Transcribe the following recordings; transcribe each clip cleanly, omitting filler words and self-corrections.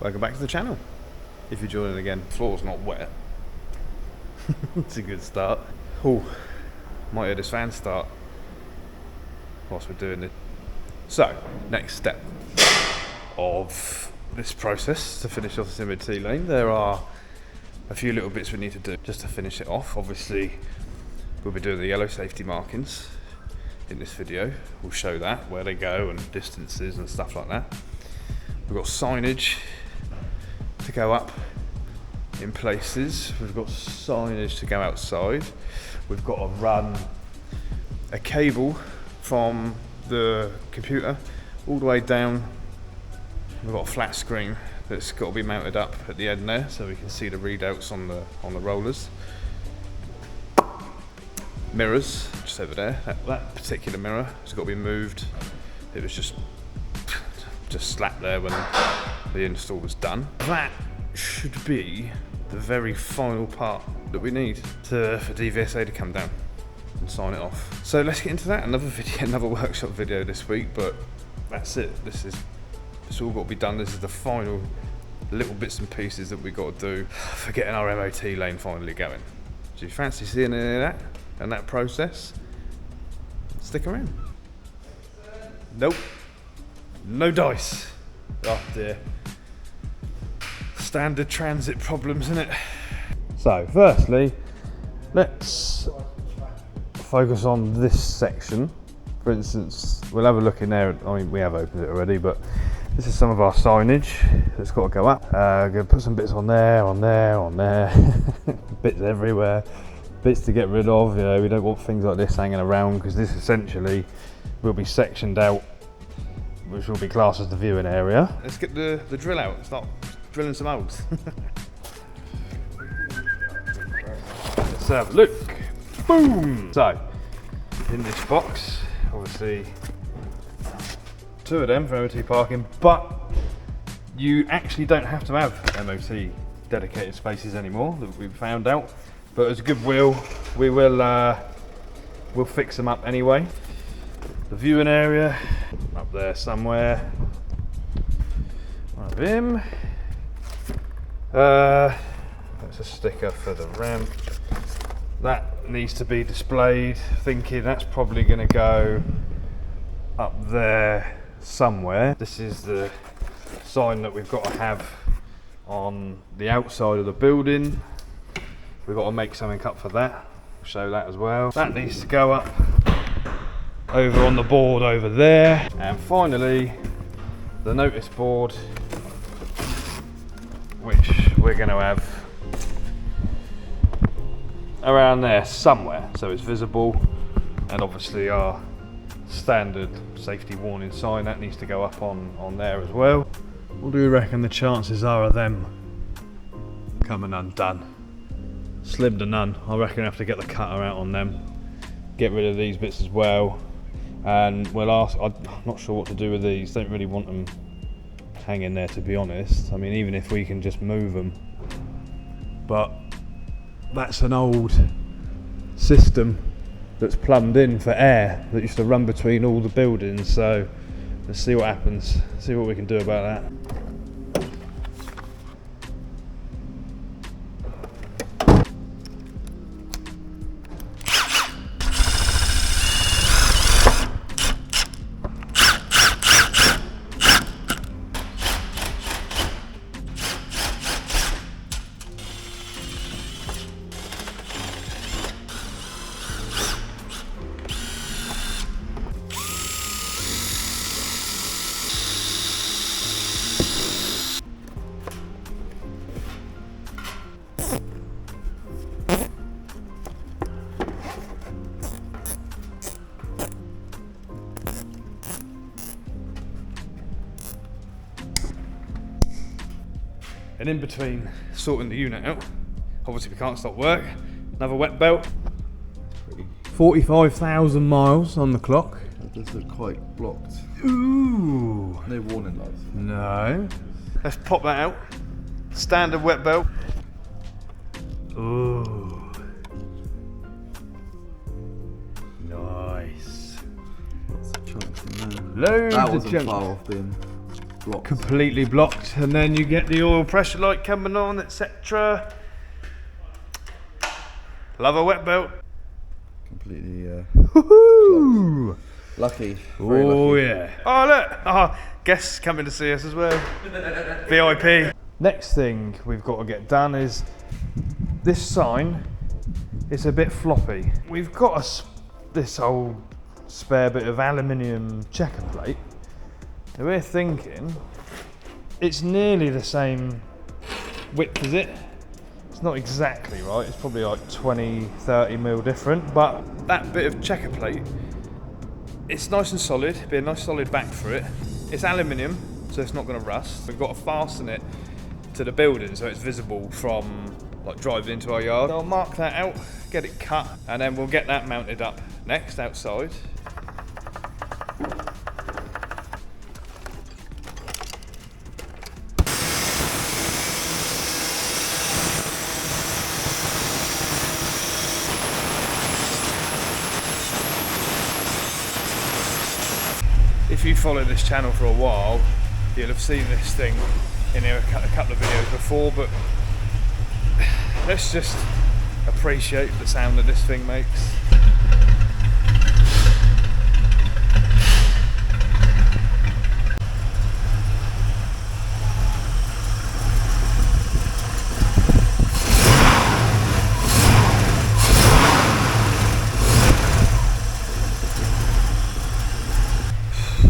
welcome back to the channel. If you're joining again, floor's not wet. It's a good start. Oh, might hear this fan start whilst we're doing it. So, next step of this process to finish off this MOT lane, there are a few little bits we need to do just to finish it off. Obviously, we'll be doing the yellow safety markings in this video. We'll show that, where they go and distances and stuff like that. We've got signage to go up in places. We've got signage to go outside. We've got to run a cable from the computer all the way down. We've got a flat screen that's got to be mounted up at the end there so we can see the readouts on the rollers. Mirrors just over there. That particular mirror has got to be moved. It was just slapped there when the install was done. That should be the very final part that we need for DVSA to come down and sign it off. So let's get into that. Another workshop video this week, but that's it. It's all got to be done. This is the final little bits and pieces that we got to do for getting our MOT lane finally going. Do you fancy seeing any of that and that process? Stick around. Nope. No dice. Oh dear. Standard transit problems, isn't it? So, firstly, let's focus on this section. For instance, we'll have a look in there. I mean, we have opened it already, but this is some of our signage that's got to go up. Gonna put some bits on there, bits everywhere, bits to get rid of. You know, we don't want things like this hanging around because this essentially will be sectioned out, which will be classed as the viewing area. Let's get the drill out, start drilling some holes. Let's have a look. Boom! So, in this box, obviously, 2 of them for MOT parking, but you actually don't have to have MOT dedicated spaces anymore, that we've found out. But as goodwill, we'll fix them up anyway. The viewing area, up there somewhere. One of him. That's a sticker for the ramp. That needs to be displayed. Thinking that's probably going to go up there somewhere. This is the sign that we've got to have on the outside of the building. We've got to make something up for that. Show that as well. That needs to go up over on the board over there. And finally, the notice board, which we're going to have around there somewhere so it's visible, and obviously our standard safety warning sign, that needs to go up on there as well. What do you reckon the chances are of them coming undone? Slim to none. I reckon I have to get the cutter out on them, get rid of these bits as well, and we'll ask. I'm not sure what to do with these. Don't really want them hanging there, to be honest. I mean, even if we can just move them, but that's an old system that's plumbed in for air that used to run between all the buildings. So let's see what happens, see what we can do about that. And in between sorting the unit out, obviously we can't stop work. Another wet belt. 45,000 miles on the clock. Those are quite blocked. Ooh. No warning lights. No. Let's pop that out. Standard wet belt. Ooh. Nice. Lots of chunks in there. Loads that of wasn't junk. far off being blocked. Completely blocked, and then you get the oil pressure light coming on, etc. Love a wet belt. Completely Woohoo! lucky. Very Oh lucky. yeah. Oh look! Oh, guests coming to see us as well. VIP. Next thing we've got to get done is this sign. It's a bit floppy. We've got this old spare bit of aluminium checker plate. And we're thinking it's nearly the same width as it. It's not exactly right. It's probably like 20-30 mil different, but that bit of checker plate, it's nice and solid. Be a nice solid back for it. It's aluminium, so it's not going to rust. We've got to fasten it to the building so it's visible from like driving into our yard. I'll mark that out, get it cut, and then we'll get that mounted up next outside. If you follow this channel for a while, you'll have seen this thing in here a couple of videos before, but let's just appreciate the sound that this thing makes.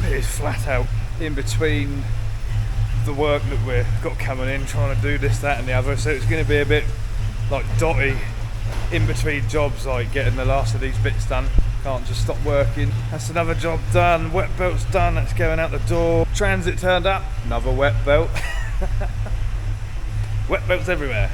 It is flat out in between the work that we've got coming in, trying to do this, that and the other, so it's going to be a bit like dotty in between jobs, like getting the last of these bits done. Can't just stop working. That's another job done. Wet belt's done, that's going out the door. Transit turned up, another wet belt. Wet belts everywhere.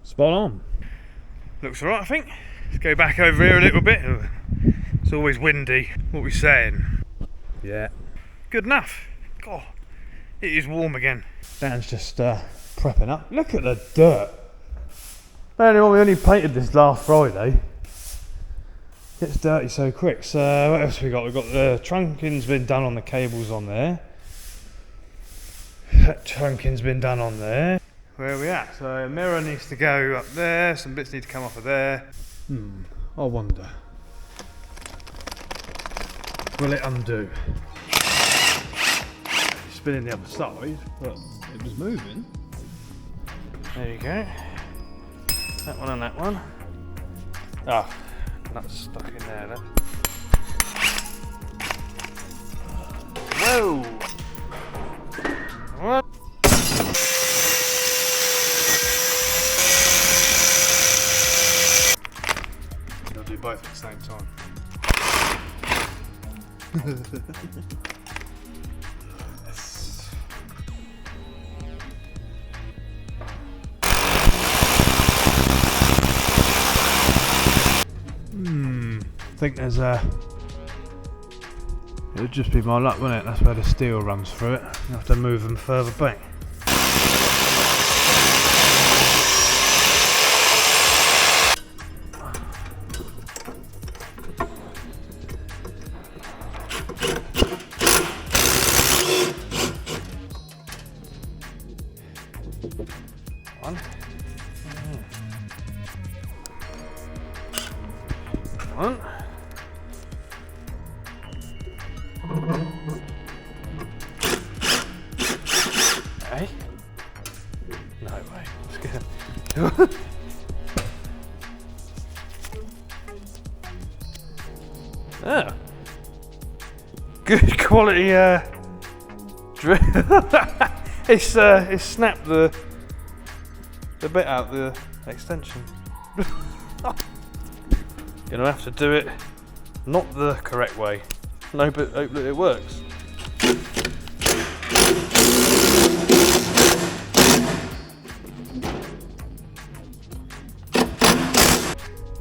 Spot on. Looks alright, I think. Let's go back over here a little bit. It's always windy. What are we saying? Yeah. Good enough. God, it is warm again. Dan's just prepping up. Look at the dirt. We only painted this last Friday. Gets dirty so quick. So what else have we got? We've got the trunking's been done on the cables on there. That trunking's been done on there. Where are we at? So a mirror needs to go up there, some bits need to come off of there. I wonder. Will it undo? Spinning the other side, but it was moving. There you go. That one and that one. Ah, that's stuck in there then. Whoa! What? Do both at the same time. Yes. I think there's a. It would just be my luck, wouldn't it? That's where the steel runs through it. You have to move them further back. One. One. Hey? No way. Let's get Ah. Good quality it's snapped the bit out the extension. Gonna have to do it not the correct way. No, but hope that it works.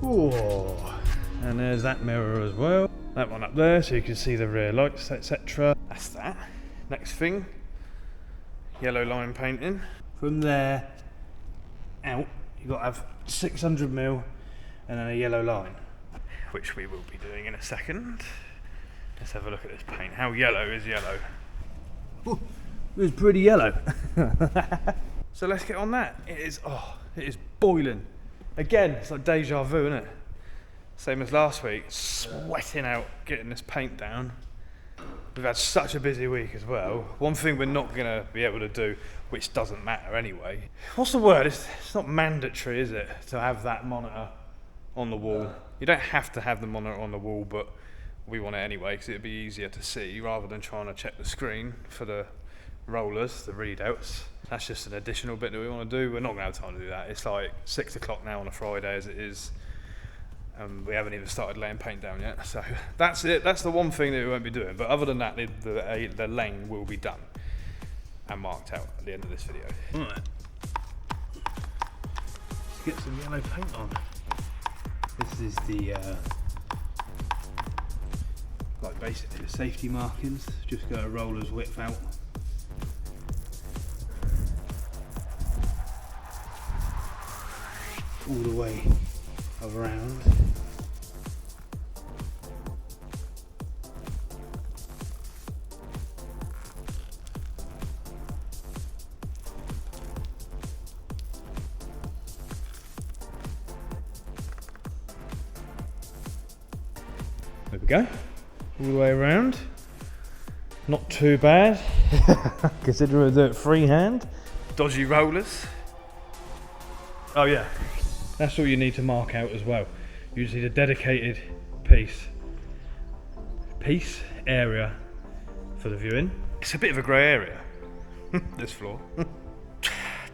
Whoa. And there's that mirror as well. That one up there, so you can see the rear lights, etc. That's that. Next thing, yellow line painting. From there out, you've got to have 600mm and then a yellow line, which we will be doing in a second. Let's have a look at this paint. How yellow is yellow? Ooh, it's pretty yellow. So let's get on that. It is boiling. Again, it's like deja vu, isn't it? Same as last week, sweating out getting this paint down. We've had such a busy week as well. One thing we're not gonna be able to do, which doesn't matter anyway. What's the word? It's not mandatory, is it, to have that monitor on the wall? You don't have to have the monitor on the wall, but we want it anyway because it'd be easier to see rather than trying to check the screen for the rollers, the readouts. That's just an additional bit that we want to do. We're not going to have time to do that. It's like 6 o'clock now on a Friday as it is. We haven't even started laying paint down yet. So that's it. That's the one thing that we won't be doing. But other than that, the lane will be done and marked out at the end of this video. Right. Let's get some yellow paint on. This is the like basically the safety markings. Just go a roller's width out. All the way around. There we go. All the way around. Not too bad. Considering we do it freehand. Dodgy rollers. Oh yeah. That's all you need to mark out as well. You just need a dedicated piece area for the viewing. It's a bit of a grey area, this floor.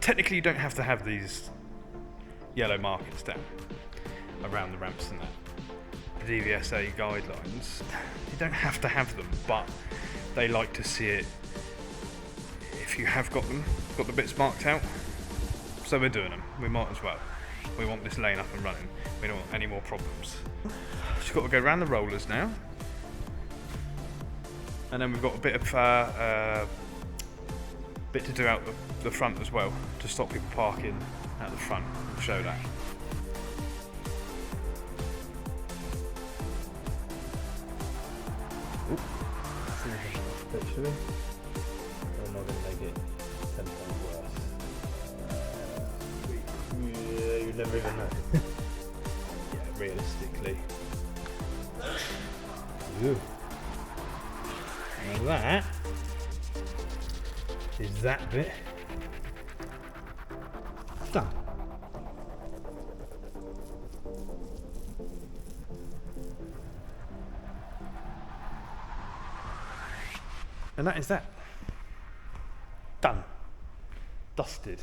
Technically you don't have to have these yellow markings down around the ramps and that. The dvsa guidelines, you don't have to have them, but they like to see it if you have got the bits marked out. So we're doing them, we might as well. We want this lane up and running. We don't want any more problems. Just got to go around the rollers now. And then we've got a bit of bit to do out the front as well, to stop people parking at the front. We'll show that. Oop. Should we? Or am I going to make it 10 times worse? You never even know. Yeah, realistically. Ooh. Now that is that bit done. And that is that. Done. Dusted.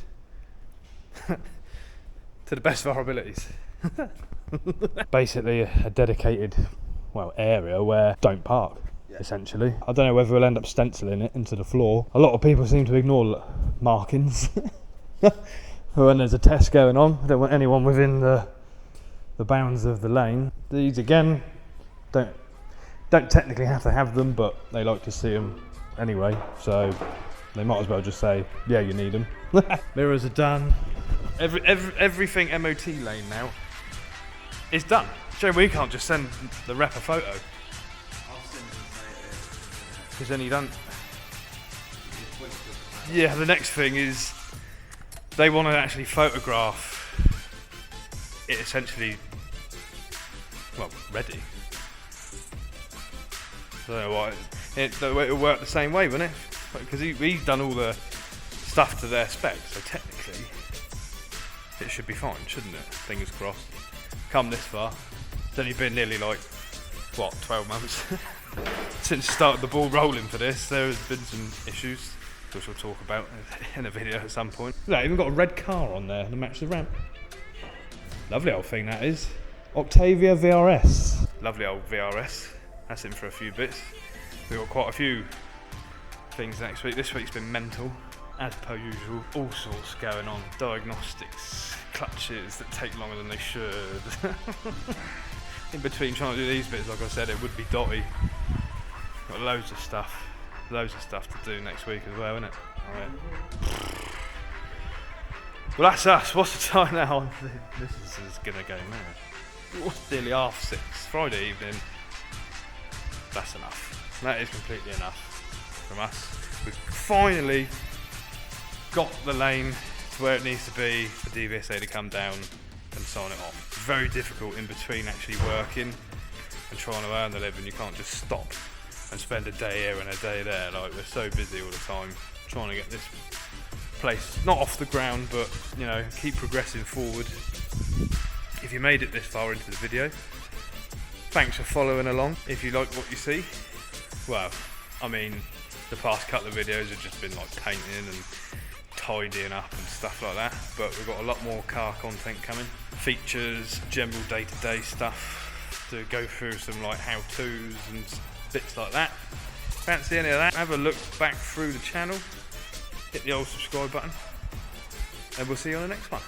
To the best of our abilities. Basically a dedicated, area where don't park, essentially. I don't know whether we'll end up stenciling it into the floor. A lot of people seem to ignore markings. When there's a test going on, I don't want anyone within the bounds of the lane. These again, don't technically have to have them, but they like to see them anyway, so they might as well just say, yeah, you need them. Mirrors are done. Everything MOT lane now is done. Shame we can't just send the rep a photo. I'll send them later. Because then you don't. Yeah, the next thing is they want to actually photograph it essentially, ready. So it'll work the same way, wouldn't it? Because he's done all the stuff to their specs, so technically it should be fine, shouldn't it? Fingers crossed. Come this far. It's only been nearly 12 months since started the ball rolling for this. There has been some issues, which we'll talk about in a video at some point. Look, even got a red car on there to match the ramp. Lovely old thing that is. Octavia VRS. Lovely old VRS. That's in for a few bits. We've got quite a few things next week. This week's been mental, as per usual. All sorts going on. Diagnostics, clutches that take longer than they should. in between trying to do these bits, like I said, it would be dotty. Got loads of stuff to do next week as well, isn't it? Alright. Well, that's us. What's the time now? This is gonna go mad. What's nearly 6:30, Friday evening. That's enough. That is completely enough from us. We've finally got the lane to where it needs to be for DVSA to come down and sign it off. It's very difficult in between actually working and trying to earn the living. You can't just stop and spend a day here and a day there. Like, we're so busy all the time trying to get this place not off the ground, but you know, keep progressing forward. If you made it this far into the video, thanks for following along. If you like what you see, well, I mean, the past couple of videos have just been like painting and tidying up and stuff like that, but we've got a lot more car content coming, features, general day-to-day stuff to go through, some like how-tos and bits like that. Fancy any of that, have a look back through the channel, hit the old subscribe button, and we'll see you on the next one.